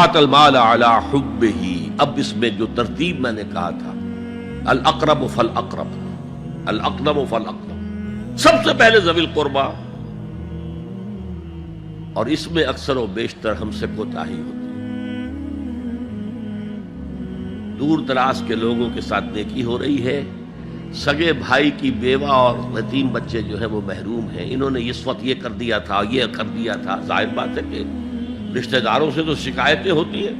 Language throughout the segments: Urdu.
وآت المال علی حبہ، اب اس میں جو ترتیب میں نے کہا تھا، الاقرب فالاقرب، الاقرب فالاقرب، سب سے پہلے ذوی القربیٰ، اور اس میں اکثر و بیشتر ہم سے کوتاہی ہوتی ہے۔ دور دراز کے لوگوں کے ساتھ نیکی ہو رہی ہے، سگے بھائی کی بیوہ اور یتیم بچے جو ہیں وہ محروم ہیں، انہوں نے اس وقت یہ کر دیا تھا، یہ کر دیا تھا۔ ظاہر بات ہے کہ رشتہ داروں سے تو شکایتیں ہوتی ہیں،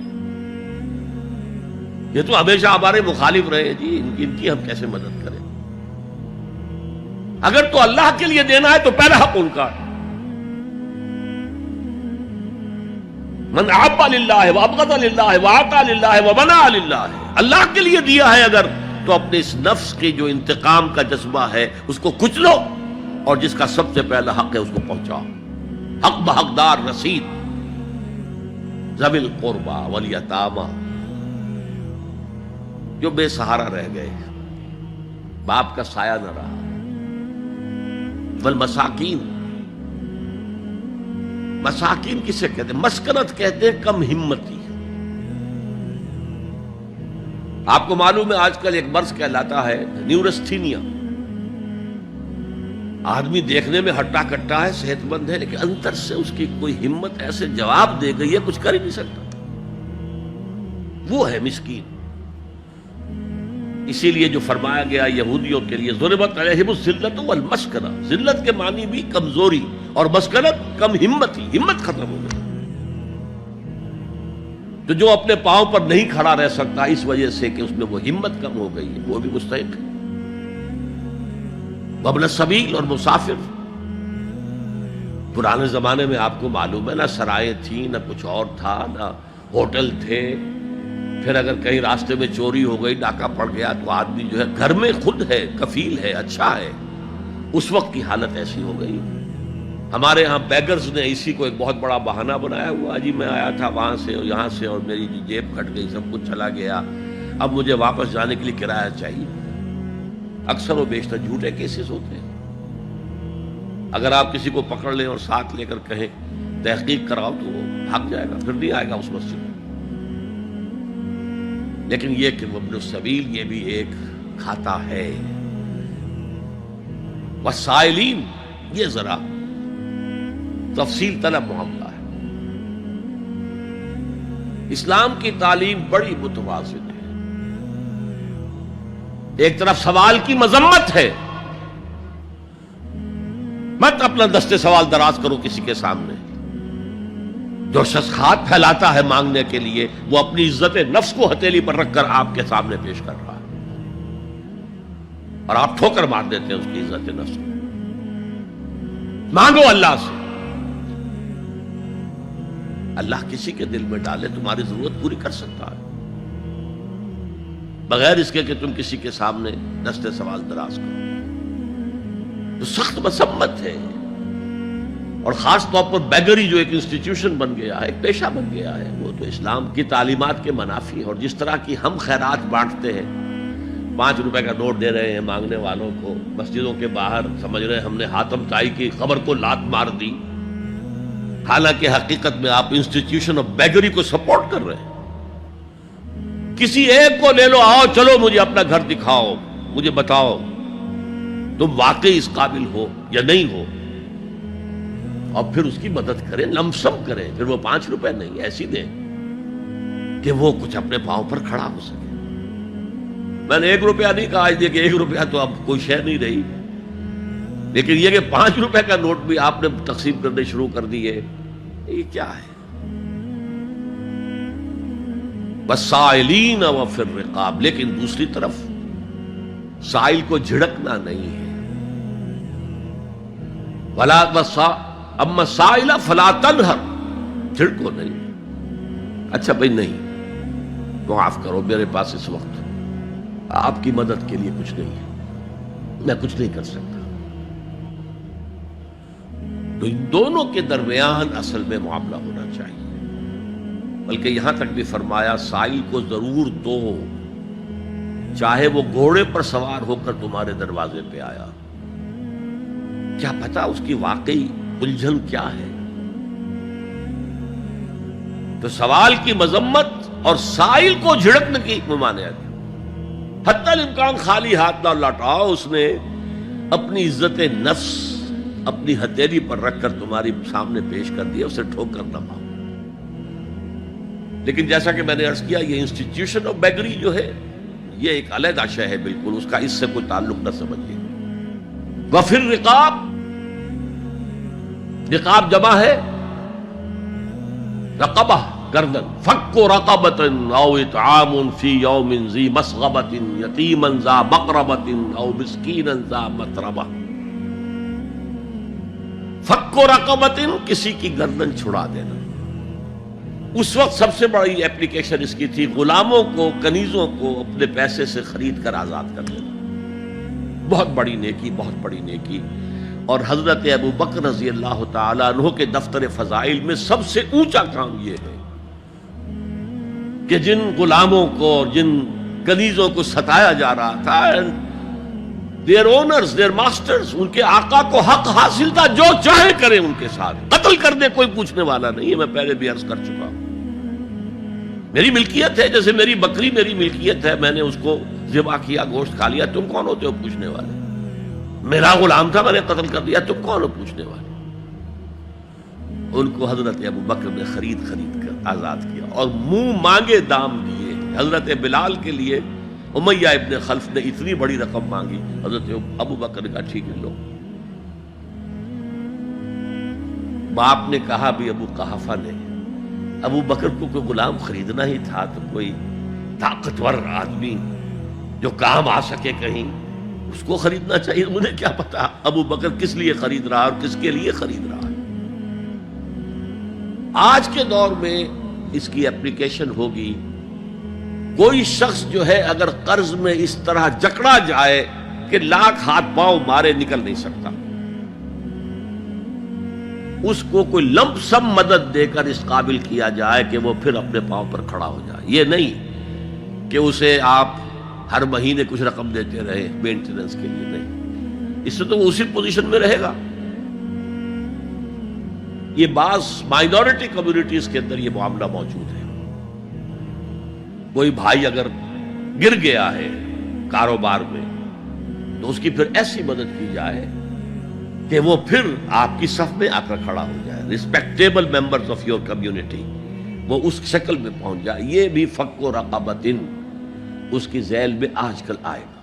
یہ تو ہمیشہ ہمارے مخالف رہے جی، ان کی ہم کیسے مدد کریں؟ اگر تو اللہ کے لیے دینا ہے تو پہلا حق ان کا ہے۔ من احب للہ وابغض للہ واعطى للہ ومنع للہ، اللہ کے لیے دیا ہے اگر تو اپنے اس نفس کے جو انتقام کا جذبہ ہے اس کو کچلو، اور جس کا سب سے پہلا حق ہے اس کو پہنچاؤ، حق بحقدار رسید۔ ذوی القربى والیتامى، جو بے سہارا رہ گئے، باپ کا سایہ نہ رہا، والمساکین، مساکین کسے کہتے ہیں؟ مسکنت کہتے ہیں کم ہمتی۔ آپ کو معلوم ہے آج کل ایک مرض کہلاتا ہے نیورستھینیا، آدمی دیکھنے میں ہٹا کٹا ہے، صحت مند ہے، لیکن اندر سے اس کی کوئی ہمت ایسے جواب دے گئی ہے کچھ کر ہی نہیں سکتا، وہ ہے مسکین۔ اسی لیے جو فرمایا گیا یہودیوں کے لیے ضربت علیہم الذلۃ والمسکنہ، ذلت کے معنی بھی کمزوری، اور مسکنت کم ہمتی، ہمت ختم ہو گئی۔ تو جو اپنے پاؤں پر نہیں کھڑا رہ سکتا اس وجہ سے کہ اس میں وہ ہمت کم ہو گئی ہے، وہ بھی مستحق ہے۔ وابن السبیل، اور مسافر۔ پرانے زمانے میں آپ کو معلوم ہے نہ سرائیں تھیں، نہ کچھ اور تھا، نہ ہوٹل تھے، پھر اگر کہیں راستے میں چوری ہو گئی، ڈاکہ پڑ گیا، تو آدمی جو ہے گھر میں خود ہے، کفیل ہے، اچھا ہے۔ اس وقت کی حالت ایسی ہو گئی۔ ہمارے ہاں بیگرز نے اسی کو ایک بہت بڑا بہانہ بنایا ہوا، جی میں آیا تھا وہاں سے اور یہاں سے، اور میری جیب کٹ گئی، سب کچھ چلا گیا، اب مجھے واپس جانے کے لیے کرایہ چاہیے۔ اکثر و بیشتر جھوٹے کیسز ہوتے ہیں۔ اگر آپ کسی کو پکڑ لیں اور ساتھ لے کر کہیں تحقیق کراؤ تو وہ بھاگ جائے گا، پھر نہیں آئے گا اس مسجد میں۔ لیکن یہ کہ ابن السبیل یہ بھی ایک کھاتا ہے۔ والسائلین، یہ ذرا تفصیل طلب معاملہ ہے۔ اسلام کی تعلیم بڑی متوازن ہے۔ ایک طرف سوال کی مذمت ہے، مت اپنا دستے سوال دراز کرو کسی کے سامنے۔ جو شخص ہاتھ پھیلاتا ہے مانگنے کے لیے، وہ اپنی عزت نفس کو ہتھیلی پر رکھ کر آپ کے سامنے پیش کر رہا ہے، اور آپ ٹھوکر مار دیتے ہیں اس کی عزت نفس کو۔ مانگو اللہ سے، اللہ کسی کے دل میں ڈالے تمہاری ضرورت پوری کر سکتا ہے، بغیر اس کے کہ تم کسی کے سامنے دستے سوال دراز کرو۔ تو سخت مذمت ہے، اور خاص طور پر بیگری جو ایک انسٹیٹیوشن بن گیا ہے، ایک پیشہ بن گیا ہے، وہ تو اسلام کی تعلیمات کے منافی ہے۔ اور جس طرح کی ہم خیرات بانٹتے ہیں، 5 روپے کا نوٹ دے رہے ہیں مانگنے والوں کو، مسجدوں کے باہر سمجھ رہے ہیں ہم نے حاتم طائی کی خبر کو لات مار دی، حالانکہ حقیقت میں آپ انسٹیٹیوشن آف بیگری کو سپورٹ کر رہے ہیں۔ کسی ایک کو لے لو، آؤ چلو مجھے اپنا گھر دکھاؤ، مجھے بتاؤ تم واقعی اس قابل ہو یا نہیں ہو، اور پھر اس کی مدد کریں، لمسم کریں۔ پھر وہ 5 روپے نہیں ایسی دیں کہ وہ کچھ اپنے پاؤں پر کھڑا ہو سکے۔ میں نے 1 روپیہ نہیں کہا، آج دیکھیں 1 روپیہ تو اب کوئی شے نہیں رہی، لیکن یہ کہ 5 روپے کا نوٹ بھی آپ نے تقسیم کرنے شروع کر دیے، یہ کیا ہے؟ والسائلین وفی الرقاب، لیکن دوسری طرف سائل کو جھڑکنا نہیں ہے۔ اما السائل فلا تنہر، جھڑکو نہیں، اچھا بھائی نہیں، معاف کرو، میرے پاس اس وقت آپ کی مدد کے لیے کچھ نہیں ہے، میں کچھ نہیں کر سکتا۔ تو ان دونوں کے درمیان اصل میں معاملہ ہونا چاہیے، بلکہ یہاں تک بھی فرمایا سائل کو ضرور دو، چاہے وہ گھوڑے پر سوار ہو کر تمہارے دروازے پہ آیا، کیا پتا اس کی واقعی الجھن کیا ہے۔ تو سوال کی مذمت اور سائل کو جھڑکنے کی ممانعت، حتی الامکان خالی ہاتھ نہ لوٹاؤ، اس نے اپنی عزت نفس اپنی ہتھیلی پر رکھ کر تمہاری سامنے پیش کر دیا، اسے ٹھوکر نہ پاؤ۔ لیکن جیسا کہ میں نے عرض کیا، یہ انسٹیٹیوشن آف بیگری جو ہے یہ ایک علیحدہ شے ہے، بالکل اس کا اس سے کوئی تعلق نہ سمجھیے۔ وفر رقاب، رقاب جمع ہے رقبہ، گردن، فک رقبۃ او اطعام فی یوم ذی مسغبۃ یتیما ذا مقربۃ او مسکینا ذا متربہ۔ فک رقبۃ، کسی کی گردن چھڑا دینا۔ اس وقت سب سے بڑی ایپلیکیشن اس کی تھی غلاموں کو، کنیزوں کو اپنے پیسے سے خرید کر آزاد کر دینا، بہت بڑی نیکی، بہت بڑی نیکی۔ اور حضرت ابو بکر رضی اللہ تعالیٰ عنہ کے دفتر فضائل میں سب سے اونچا کام یہ ہے کہ جن غلاموں کو اور جن کنیزوں کو ستایا جا رہا تھا، their owners, their masters، ان کے آقا کو حق حاصل تھا، جو چاہے کریں ان کے ساتھ، قتل کر دے، کوئی پوچھنے والا نہیں ہے۔ میں پہلے بھی عرض کر چکا ہوں، میری ملکیت ہے، جیسے میری بکری میری ملکیت ہے، میں نے اس کو ذبح کیا، گوشت کھا لیا، تم کون ہوتے ہو پوچھنے والے؟ میرا غلام تھا، میں نے قتل کر دیا، تم کون ہو پوچھنے والے؟ ان کو حضرت ابو بکر نے خرید کر آزاد کیا اور منہ مانگے دام دیے۔ حضرت بلال کے لیے امیہ ابن خلف نے اتنی بڑی رقم مانگی، حضرت ابو بکر نے کہا ٹھیک ہے لو۔ باپ نے کہا بھی، ابو قحافہ نے، ابو بکر کو کوئی غلام خریدنا ہی تھا تو کوئی طاقتور آدمی جو کام آ سکے کہیں، اس کو خریدنا چاہیے۔ مجھے کیا پتا ابو بکر کس لیے خرید رہا اور کس کے لیے خرید رہا ہے۔ آج کے دور میں اس کی اپلیکیشن ہوگی، کوئی شخص جو ہے اگر قرض میں اس طرح جکڑا جائے کہ لاکھ ہاتھ پاؤں مارے نکل نہیں سکتا، اس کو کوئی لمپ سم مدد دے کر اس قابل کیا جائے کہ وہ پھر اپنے پاؤں پر کھڑا ہو جائے۔ یہ نہیں کہ اسے آپ ہر مہینے کچھ رقم دیتے رہے مینٹیننس کے لیے، نہیں، اس سے تو وہ اسی پوزیشن میں رہے گا۔ یہ بعض مائنورٹی کمیونٹیز کے اندر یہ معاملہ موجود ہے۔ کوئی بھائی اگر گر گیا ہے کاروبار میں تو اس کی پھر ایسی مدد کی جائے کہ وہ پھر آپ کی صف میں آ کر کھڑا ہو جائے، respectable members of your community, وہ اس شکل میں پہنچ جائے۔ یہ بھی فک و رقبۃ اس کی ذیل میں آج کل آئے گا۔